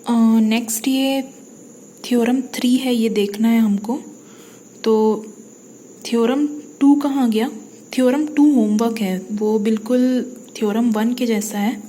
Next ये theorem 3 है, ये देखना है हमको। तो थ्योरम 2 कहाँ गया? थ्योरम 2 होमवर्क है, वो बिल्कुल थ्योरम 1 के जैसा है।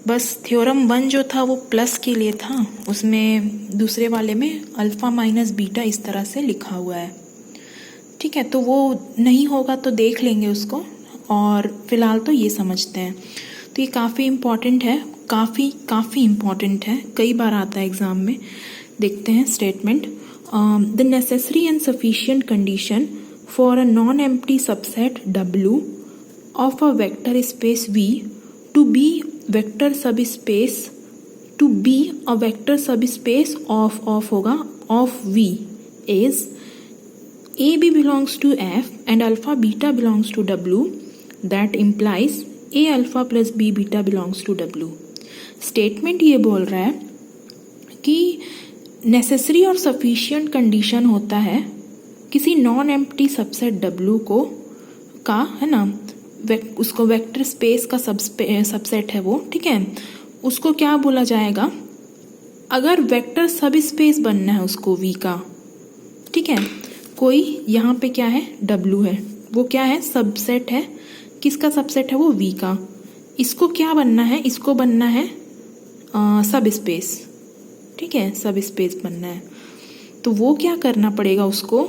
बस थ्योरम 1 जो था वो प्लस के लिए था, उसमें दूसरे वाले में अल्फ़ा माइनस बीटा इस तरह से लिखा हुआ है। ठीक है, तो वो नहीं होगा तो देख लेंगे उसको, और फिलहाल तो ये समझते हैं। तो ये काफ़ी इम्पॉर्टेंट है, काफ़ी इम्पॉर्टेंट है, कई बार आता है एग्ज़ाम में। देखते हैं statement. The necessary and sufficient condition for a non empty subset W of a vector space V to be vector subspace of होगा of V is AB belongs to F and alpha beta belongs to W, that implies A alpha plus B beta belongs to W। Statement ये बोल रहा है कि necessary और sufficient condition होता है किसी नॉन एम्प्टी सबसेट W को का, है ना, उसको वेक्टर स्पेस का सबसेट है वो, ठीक है। उसको क्या बोला जाएगा? अगर वेक्टर सब स्पेस बनना है उसको V का, ठीक है। कोई यहाँ पे क्या है? W है, वो क्या है? सबसेट है। किसका सबसेट है? वो V का। इसको क्या बनना है? इसको बनना है सब स्पेस, ठीक है, सब स्पेस बनना है। तो वो क्या करना पड़ेगा? उसको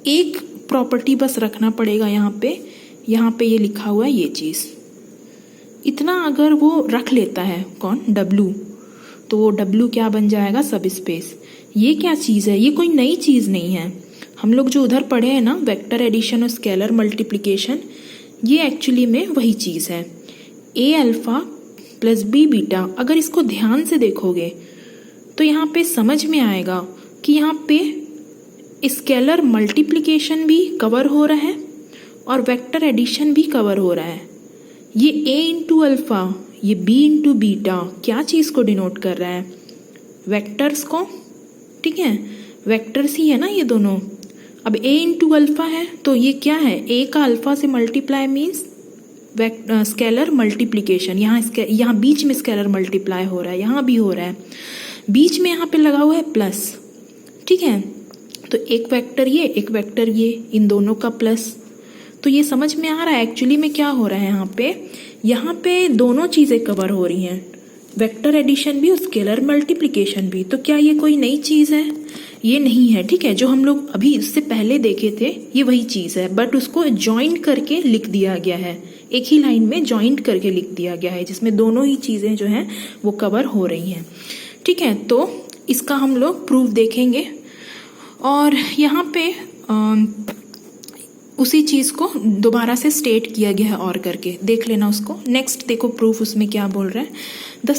एक प्रॉपर्टी बस रखना पड़ेगा यहाँ पे ये लिखा हुआ है ये चीज़। इतना अगर वो रख लेता है कौन? W, तो वो W क्या बन जाएगा? सब स्पेस। ये क्या चीज़ है? ये कोई नई चीज़ नहीं है। हम लोग जो उधर पढ़े हैं ना, वेक्टर एडिशन और स्केलर मल्टीप्लिकेशन, ये एक्चुअली में वही चीज़ है। A alpha plus B beta, अगर इसको ध्यान से देखोगे तो यहाँ पे समझ में आएगा कि यहाँ पे स्केलर मल्टीप्लिकेशन भी कवर हो रहा है और वेक्टर एडिशन भी कवर हो रहा है। ये A इंटू अल्फ़ा, ये B इंटू बीटा क्या चीज़ को डिनोट कर रहा है? वेक्टर्स को, ठीक है, वेक्टर्स ही है ना ये दोनों। अब A इंटू अल्फ़ा है तो ये क्या है? A का अल्फ़ा से मल्टीप्लाई मीन्स स्केलर मल्टीप्लिकेशन। यहाँ बीच में स्केलर मल्टीप्लाई हो रहा है, यहाँ भी हो रहा है, बीच में यहाँ पे लगा हुआ है प्लस, ठीक है। तो एक वेक्टर ये, इन दोनों का प्लस। तो ये समझ में आ रहा है एक्चुअली में क्या हो रहा है यहाँ पे दोनों चीज़ें कवर हो रही हैं, वेक्टर एडिशन भी और स्केलर मल्टीप्लिकेशन भी। तो क्या ये कोई नई चीज़ है? ये नहीं है, ठीक है। जो हम लोग अभी इससे पहले देखे थे ये वही चीज़ है, बट उसको जॉइंट करके लिख दिया गया है, एक ही लाइन में जॉइंट करके लिख दिया गया है, जिसमें दोनों ही चीज़ें जो हैं वो कवर हो रही हैं, ठीक है। तो इसका हम लोग प्रूफ देखेंगे, और यहाँ पे उसी चीज़ को दोबारा से स्टेट किया गया है और करके देख लेना उसको। नेक्स्ट देखो प्रूफ उसमें क्या बोल रहा है। द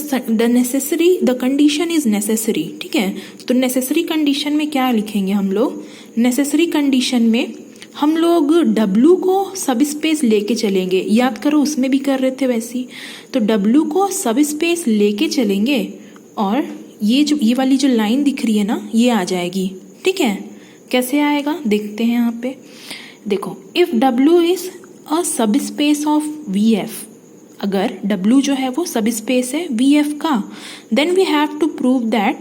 कंडीशन इज नेसेसरी, ठीक है। तो नेसेसरी कंडीशन में क्या लिखेंगे हम लोग? नेसेसरी कंडीशन में हम लोग W को सब स्पेस लेके चलेंगे, याद करो उसमें भी कर रहे थे वैसी। तो W को सब स्पेस लेके चलेंगे और ये वाली जो लाइन दिख रही है ना, ये आ जाएगी, ठीक है। कैसे आएगा देखते हैं यहाँ पे। देखो, if W is a subspace of VF, अगर W जो है वो सब स्पेस है VF का, then we have to prove that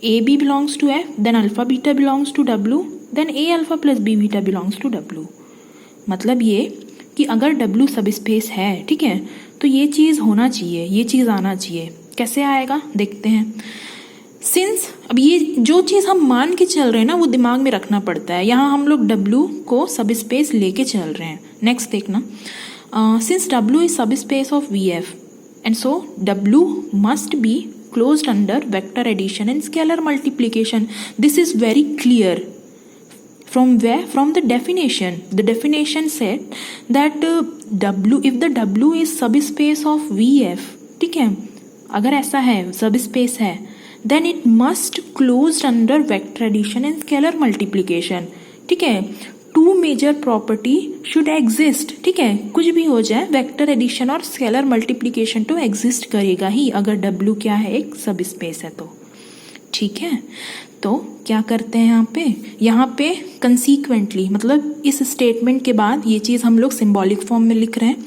AB belongs to F, then alpha beta belongs to W, then A alpha plus B beta belongs to W। मतलब ये कि अगर W सब स्पेस है, ठीक है, तो ये चीज़ होना चाहिए, ये चीज़ आना चाहिए। कैसे आएगा देखते हैं। सिंस अब ये जो चीज़ हम मान के चल रहे हैं ना, वो दिमाग में रखना पड़ता है। यहाँ हम लोग W को सब स्पेस लेके चल रहे हैं। नेक्स्ट देखना, since W is subspace of VF and so W must be closed under vector addition and scalar multiplication. This is very clear. From where? From the definition. The definition said that if the W is subspace of VF, ठीक है, अगर ऐसा है, subspace है, then it must closed under vector addition and scalar multiplication, ठीक है। Two major property should exist, ठीक है, कुछ भी हो जाए वेक्टर एडिशन और स्केलर मल्टीप्लिकेशन तो एग्जिस्ट करेगा ही अगर W क्या है? एक सब स्पेस है तो, ठीक है। तो क्या करते हैं यहाँ पे कंसीक्वेंटली, मतलब इस स्टेटमेंट के बाद ये चीज़ हम लोग सिंबॉलिक फॉर्म में लिख रहे हैं।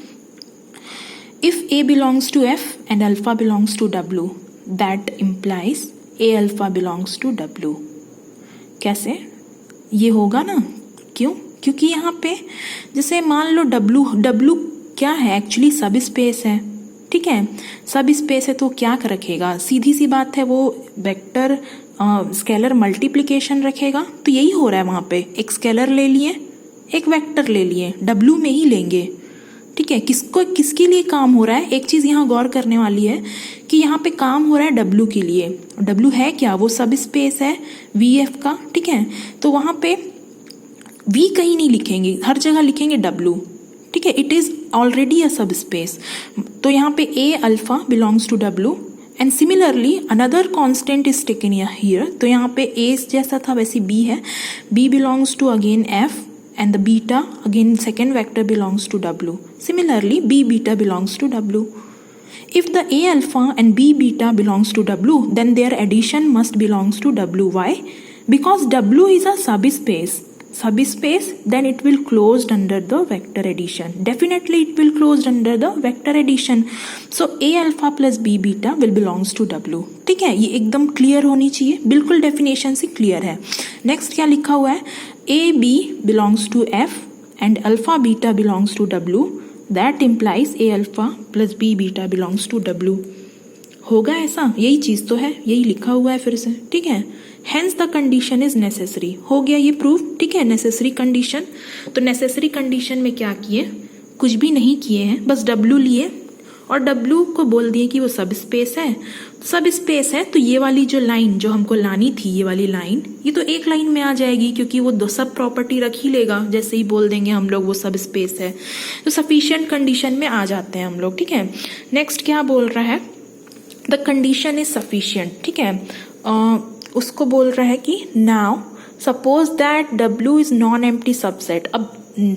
If A belongs to F and alpha belongs to W, that implies A alpha belongs to W. कैसे ये होगा ना, क्यों? क्योंकि यहाँ पे जैसे मान लो डब्ल्यू क्या है, एक्चुअली सब स्पेस है, ठीक है, सब स्पेस है तो क्या रखेगा, सीधी सी बात है, वो वेक्टर स्केलर मल्टीप्लिकेशन रखेगा। तो यही हो रहा है वहाँ पे, एक स्केलर ले लिए, एक वेक्टर ले लिए, डब्ल्यू में ही लेंगे, ठीक है। किसके लिए काम हो रहा है, एक चीज़ यहाँ गौर करने वाली है कि यहाँ पे काम हो रहा है डब्ल्यू के लिए। डब्ल्यू है क्या, वो सब स्पेस है वी एफ का, ठीक है। तो वहाँ पे वी कहीं नहीं लिखेंगे, हर जगह लिखेंगे डब्ल्यू, ठीक है। इट इज़ ऑलरेडी अ सब स्पेस। तो यहाँ पे A alpha belongs to W and similarly another constant is taken here. तो यहाँ पे ए जैसा था वैसे बी है, B belongs to again F and the beta again second vector belongs to W. Similarly, B beta belongs to W. If the A alpha and B beta belongs to W, then their addition must belongs to W. Why? Because W is a subspace. Subspace, then it will closed under the vector addition. Definitely it will closed under the vector addition. So A alpha plus B beta will belongs to W. ठीक है, ये एकदम clear होनी चाहिए, बिल्कुल definition से clear है। Next क्या लिखा हुआ है, A B belongs to F and alpha beta belongs to W. That implies A alpha plus B beta belongs to W. होगा ऐसा, यही चीज़ तो है, यही लिखा हुआ है फिर से, ठीक है। Hence the condition is necessary. हो गया ये प्रूफ, ठीक है, नेसेसरी कंडीशन। तो नेसेसरी कंडीशन में क्या किए, कुछ भी नहीं किए हैं, बस W लिए और W को बोल दिए कि वो सब स्पेस है। सब स्पेस है तो ये वाली जो लाइन जो हमको लानी थी, ये वाली लाइन, ये तो एक लाइन में आ जाएगी क्योंकि वो दो सब प्रॉपर्टी रख ही लेगा, जैसे ही बोल देंगे हम लोग वो सब स्पेस है। तो सफिशिएंट कंडीशन में आ जाते हैं हम लोग, ठीक है। नेक्स्ट क्या बोल रहा है, द कंडीशन इज सफिशिएंट, ठीक है। उसको बोल रहा है कि now suppose that W is non empty subset. अब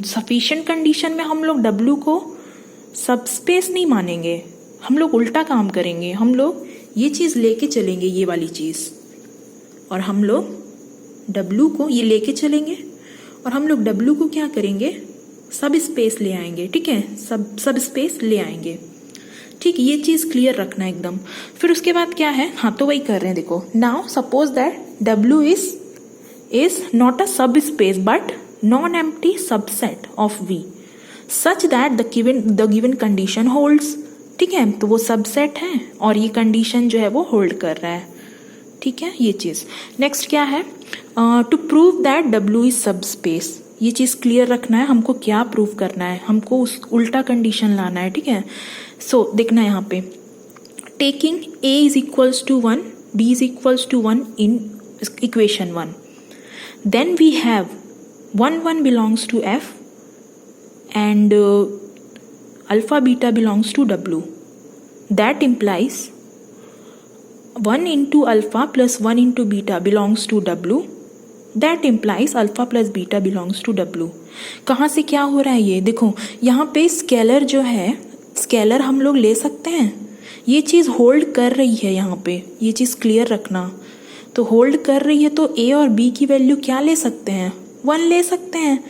सफिशिएंट कंडीशन में हम लोग W को सब स्पेस नहीं मानेंगे, हम लोग उल्टा काम करेंगे। हम लोग ये चीज़ लेके चलेंगे, ये वाली चीज़, और हम लोग W को ये लेके चलेंगे और हम लोग W को क्या करेंगे, सब स्पेस ले आएंगे, ठीक है, सब स्पेस ले आएंगे, ठीक। ये चीज़ क्लियर रखना एकदम। फिर उसके बाद क्या है, हाँ तो वही कर रहे हैं, देखो now suppose that W is not a subspace but non empty subset of V such that the given condition holds, ठीक है। तो वो सबसेट है और ये कंडीशन जो है वो होल्ड कर रहा है, ठीक है, ये चीज़। नेक्स्ट क्या है, to prove that W is subspace, ये चीज़ क्लियर रखना है, हमको क्या प्रूव करना है, हमको उस उल्टा कंडीशन लाना है, ठीक है। सो देखना यहाँ पे, taking A is equals to 1, B is equals to 1 in equation 1, then we have 1 1 belongs to F and alpha beta belongs to W. That implies 1 into alpha plus 1 into beta belongs to W. That implies alpha plus beta belongs to W. कहाँ से क्या हो रहा है ये देखो, यहाँ पे स्केलर जो है, स्केलर हम लोग ले सकते हैं, ये चीज़ होल्ड कर रही है यहाँ पे, ये चीज़ क्लियर रखना। तो होल्ड कर रही है तो A और B की वैल्यू क्या ले सकते हैं, 1 ले सकते हैं।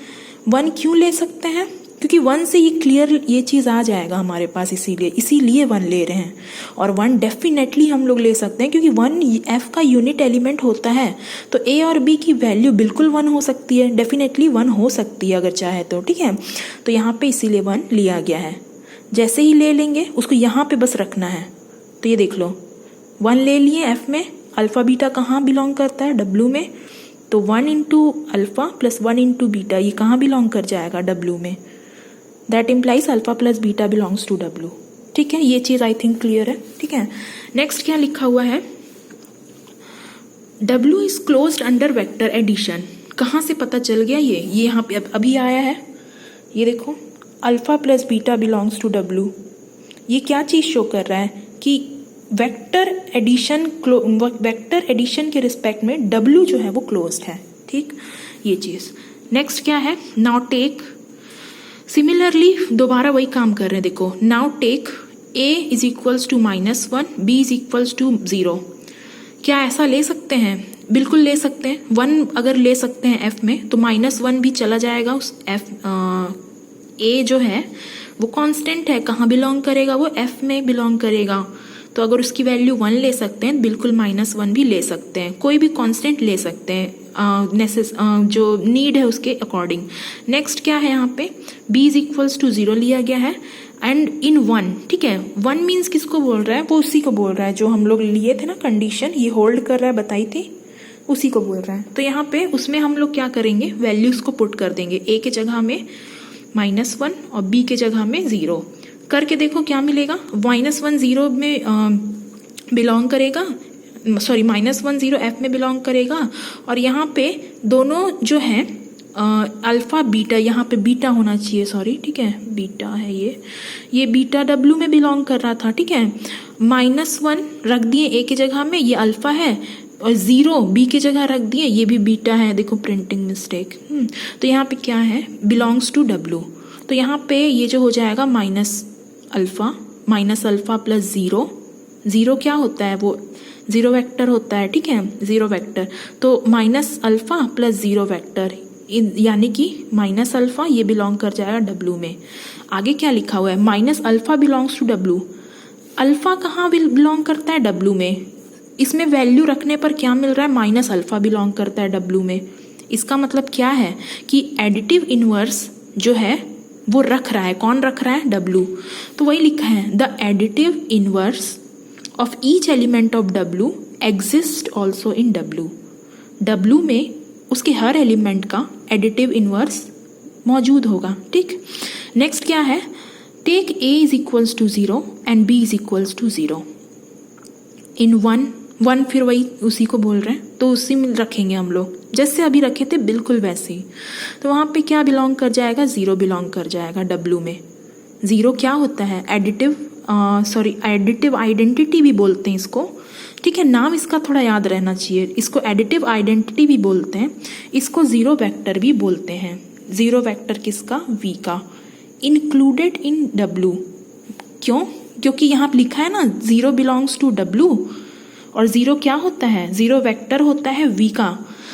1 क्यों ले सकते हैं, क्योंकि 1 से ये क्लियर ये चीज़ आ जाएगा हमारे पास, इसीलिए 1 ले रहे हैं। और 1 डेफिनेटली हम लोग ले सकते हैं क्योंकि 1 F का यूनिट एलिमेंट होता है, तो A और B की वैल्यू बिल्कुल 1 हो सकती है, डेफिनेटली 1 हो सकती है अगर चाहे तो, ठीक है। तो यहाँ पे इसीलिए 1 लिया गया है। जैसे ही ले लेंगे उसको यहाँ पे बस रखना है। तो ये देख लो 1 ले लिए F में, अल्फ़ा बीटा कहाँ बिलोंग करता है, W में। तो 1 into alpha plus 1 into beta ये कहाँ बिलोंग कर जाएगा, W में। That implies alpha plus beta belongs to W, ठीक है। ये चीज़ आई थिंक क्लियर है, ठीक है। नेक्स्ट क्या लिखा हुआ है, W is closed under vector addition. कहाँ से पता चल गया ये यहाँ पे अभी आया है, ये देखो alpha plus beta belongs to W। ये क्या चीज़ शो कर रहा है कि वेक्टर एडिशन के रिस्पेक्ट में W जो है वो क्लोज्ड है, ठीक, ये चीज़। नेक्स्ट क्या है, नाउ टेक, सिमिलरली दोबारा वही काम कर रहे हैं, देखो now take A is equals to -1, B is equals to 0। क्या ऐसा ले सकते हैं, बिल्कुल ले सकते हैं। 1 अगर ले सकते हैं F में तो -1 भी चला जाएगा, उस A जो है वो कांस्टेंट है, कहाँ बिलोंग करेगा, वो F में बिलोंग करेगा। तो अगर उसकी वैल्यू 1 ले सकते हैं बिल्कुल -1 भी ले सकते हैं, कोई भी कांस्टेंट ले सकते हैं जो नीड है उसके अकॉर्डिंग। नेक्स्ट क्या है यहाँ पे b इज इक्वल्स टू 0 लिया गया है एंड इन 1, ठीक है। 1 मीन्स किसको बोल रहा है, वो उसी को बोल रहा है जो हम लोग लिए थे ना कंडीशन, ये होल्ड कर रहा है बताई थी, उसी को बोल रहा है। तो यहाँ पे उसमें हम लोग क्या करेंगे, वैल्यूज को पुट कर देंगे, a के जगह में -1 और b के जगह में 0 करके देखो क्या मिलेगा। -1 0 में बिलोंग करेगा, सॉरी -1 0 f में बिलोंग करेगा और यहाँ पे दोनों जो है अल्फा बीटा, यहाँ पे बीटा होना चाहिए, सॉरी, ठीक है, बीटा है ये बीटा w में बिलोंग कर रहा था, ठीक है। -1 रख दिए a के जगह में, ये अल्फा है, और 0 b के जगह रख दिए, ये भी बीटा है, देखो प्रिंटिंग मिस्टेक। तो यहाँ पे क्या है, बिलोंग्स टू w, तो यहाँ पे ये जो हो जाएगा -अल्फा प्लस 0 क्या होता है, वो 0 वेक्टर होता है, ठीक है, 0 वेक्टर, तो -अल्फा प्लस 0 वेक्टर यानी कि -अल्फा ये बिलोंग कर जाएगा w में। आगे क्या लिखा हुआ है, -alpha belongs to w, alpha कहाँ बिलोंग करता है, w में। इसमें वैल्यू रखने पर क्या मिल रहा है, -अल्फा बिलोंग करता है w में। इसका मतलब क्या है कि एडिटिव इनवर्स जो है वो रख रहा है, कौन रख रहा है, w। तो वही लिखा है, the additive inverse of each element of w exist also in w में उसके हर एलिमेंट का एडिटिव इनवर्स मौजूद होगा, ठीक। नेक्स्ट क्या है, take a is equals to 0 and b is equals to 0 in 1 फिर वही उसी को बोल रहे हैं, तो उसी में रखेंगे हम लोग, जैसे अभी रखे थे बिल्कुल वैसे ही। तो वहाँ पे क्या बिलोंग कर जाएगा, 0 बिलोंग कर जाएगा w में। 0 क्या होता है, एडिटिव आइडेंटिटी भी बोलते हैं इसको, ठीक है, नाम इसका थोड़ा याद रहना चाहिए, इसको एडिटिव आइडेंटिटी भी बोलते हैं, इसको 0 वेक्टर भी बोलते हैं। 0 वेक्टर किसका, v का, इंक्लूडेड इन w। क्यों, क्योंकि यहाँ पे लिखा है ना 0 बिलोंग्स टू w, और 0 क्या होता है, 0 वेक्टर होता है v का,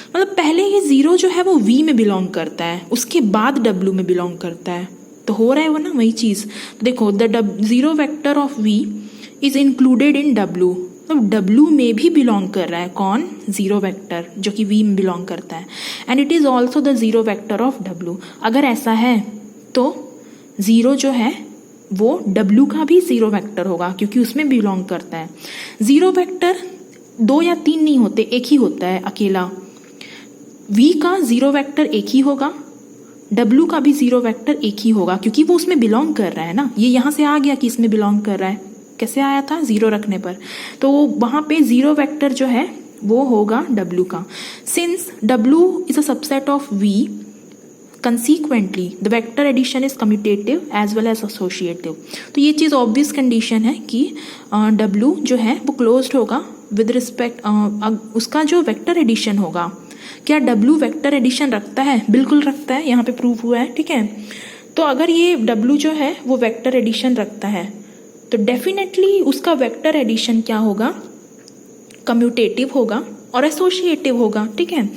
मतलब पहले ही 0 जो है वो v में बिलोंग करता है, उसके बाद w में बिलोंग करता है, तो हो रहा है वो ना वही चीज़। देखो the 0 vector of v is included in w, तो w में भी बिलोंग कर रहा है कौन, 0 वेक्टर जो कि v में बिलोंग करता है, and it is also the 0 vector of w। अगर ऐसा है तो 0 जो है वो w का भी 0 वेक्टर होगा क्योंकि उसमें बिलोंग करता है। 0 वेक्टर 2 या 3 नहीं होते, एक ही होता है अकेला। v का 0 वेक्टर एक ही होगा, w का भी 0 वेक्टर एक ही होगा क्योंकि वो उसमें बिलोंग कर रहा है ना, ये यहाँ से आ गया कि इसमें बिलोंग कर रहा है, कैसे आया था, 0 रखने पर, तो वहाँ पे 0 वेक्टर जो है वो होगा w का। Since w is a subset of v, consequently the vector addition is commutative as well as associative. तो ये चीज़ ऑब्वियस कंडीशन है कि w जो है वो क्लोज्ड होगा विद रिस्पेक्ट, उसका जो वेक्टर एडिशन होगा, क्या w वेक्टर एडिशन रखता है, बिल्कुल रखता है, यहाँ पे प्रूव हुआ है, ठीक है। तो अगर ये w जो है वो वेक्टर एडिशन रखता है तो डेफिनेटली उसका वेक्टर एडिशन क्या होगा, कम्यूटेटिव होगा और एसोसिएटिव होगा, ठीक है।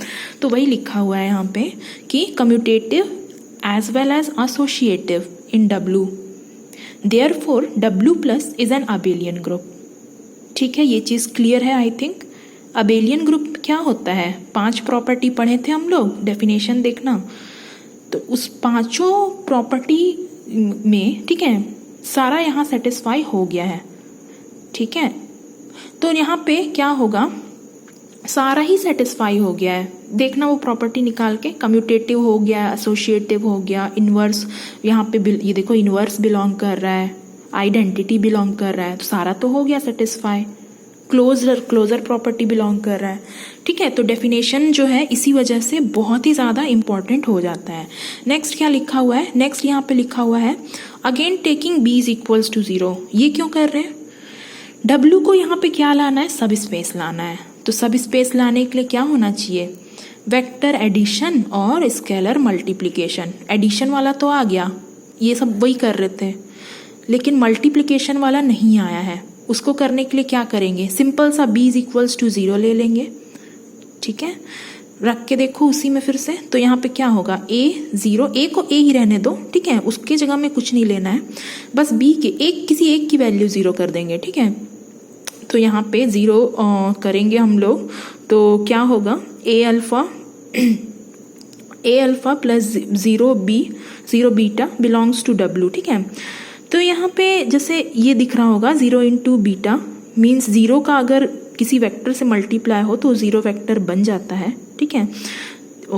तो वही लिखा हुआ है यहाँ पे कि commutative as well as associative in w, therefore w plus is an abelian group, ठीक है। ये चीज़ क्लियर है आई थिंक। अबेलियन ग्रुप क्या होता है, 5 प्रॉपर्टी पढ़े थे हम लोग, डेफिनेशन देखना, तो उस 5 प्रॉपर्टी में, ठीक है, सारा यहाँ सेटिस्फाई हो गया है, ठीक है। तो यहाँ पे क्या होगा, सारा ही सेटिस्फाई हो गया है, देखना वो प्रॉपर्टी निकाल के, कम्यूटेटिव हो गया, एसोसिएटिव हो गया, इन्वर्स यहाँ पे ये देखो इन्वर्स बिलोंग कर रहा है, आइडेंटिटी बिलोंग कर रहा है, तो सारा तो हो गया सेटिस्फाई, क्लोजर प्रॉपर्टी बिलोंग कर रहा है, ठीक है। तो डेफिनेशन जो है इसी वजह से बहुत ही ज़्यादा इंपॉर्टेंट हो जाता है। नेक्स्ट क्या लिखा हुआ है, नेक्स्ट यहाँ पे लिखा हुआ है again taking b is equals to 0। ये क्यों कर रहे हैं, w को यहाँ पे क्या लाना है, सब स्पेस लाना है, तो सब स्पेस लाने के लिए क्या होना चाहिए, वेक्टर एडिशन और स्केलर मल्टीप्लिकेशन। एडिशन वाला तो आ गया, ये सब वही कर रहे थे, लेकिन मल्टीप्लिकेशन वाला नहीं आया है, उसको करने के लिए क्या करेंगे, सिंपल सा b इज इक्वल्स टू 0 ले लेंगे, ठीक है, रख के देखो उसी में फिर से। तो यहाँ पे क्या होगा, a को a ही रहने दो, ठीक है, उसके जगह में कुछ नहीं लेना है, बस b के किसी एक की वैल्यू 0 कर देंगे, ठीक है। तो यहाँ पे 0 करेंगे हम लोग, तो क्या होगा A alpha plus 0 beta belongs to W. ठीक है, तो यहाँ पे जैसे ये दिख रहा होगा 0 इंटू बीटा मीन्स 0 का अगर किसी वेक्टर से मल्टीप्लाई हो तो 0 वेक्टर बन जाता है। ठीक है,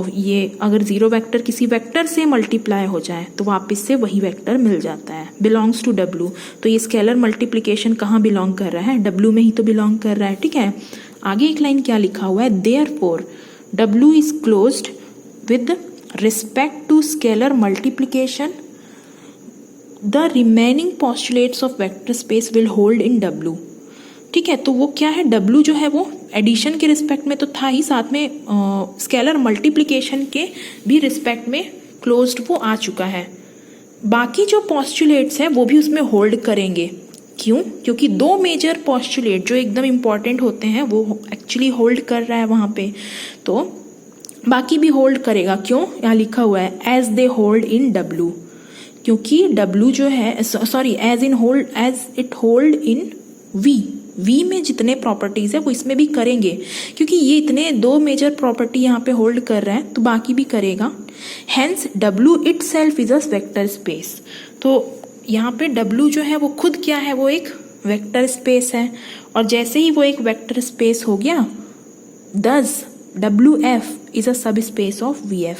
ये अगर 0 वेक्टर किसी वेक्टर से मल्टीप्लाई हो जाए तो वापस से वही वेक्टर मिल जाता है। बिलोंग्स टू डब्लू, तो ये स्केलर मल्टीप्लिकेशन कहाँ बिलोंग कर रहा है, डब्लू में ही तो बिलोंग कर रहा है। ठीक है, आगे एक लाइन क्या लिखा हुआ है, therefore W is closed with respect to scalar multiplication the remaining postulates of vector space will hold in W. ठीक है, तो वो क्या है, डब्लू जो है वो एडिशन के रिस्पेक्ट में तो था ही, साथ में स्केलर मल्टीप्लिकेशन के भी रिस्पेक्ट में क्लोज्ड वो आ चुका है। बाकी जो पोस्टुलेट्स हैं वो भी उसमें होल्ड करेंगे। क्यों? क्योंकि 2 मेजर पोस्टुलेट जो एकदम इम्पॉर्टेंट होते हैं वो एक्चुअली होल्ड कर रहा है वहाँ पे, तो बाकी भी होल्ड करेगा। क्यों? यहाँ लिखा हुआ है as they hold in W, क्योंकि डब्लू जो है as it hold in V में जितने प्रॉपर्टीज है वो इसमें भी करेंगे, क्योंकि ये इतने 2 मेजर प्रॉपर्टी यहाँ पे होल्ड कर रहा है तो बाकी भी करेगा। Hence W itself is a vector space, तो यहाँ पे डब्लू जो है वो खुद क्या है, वो एक वेक्टर स्पेस है, और जैसे ही वो एक वेक्टर स्पेस हो गया दस WF is a subspace of VF।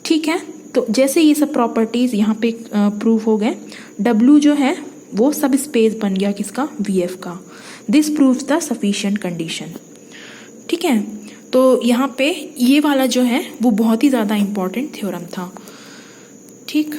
ठीक है, तो जैसे ये सब प्रॉपर्टीज यहाँ पे प्रूव हो गए, डब्लू जो है वो सब स्पेस बन गया किसका, VF का। This proves the sufficient condition. ठीक है, तो यहाँ पे ये वाला जो है वो बहुत ही ज़्यादा इम्पॉर्टेंट थ्योरम था। ठीक।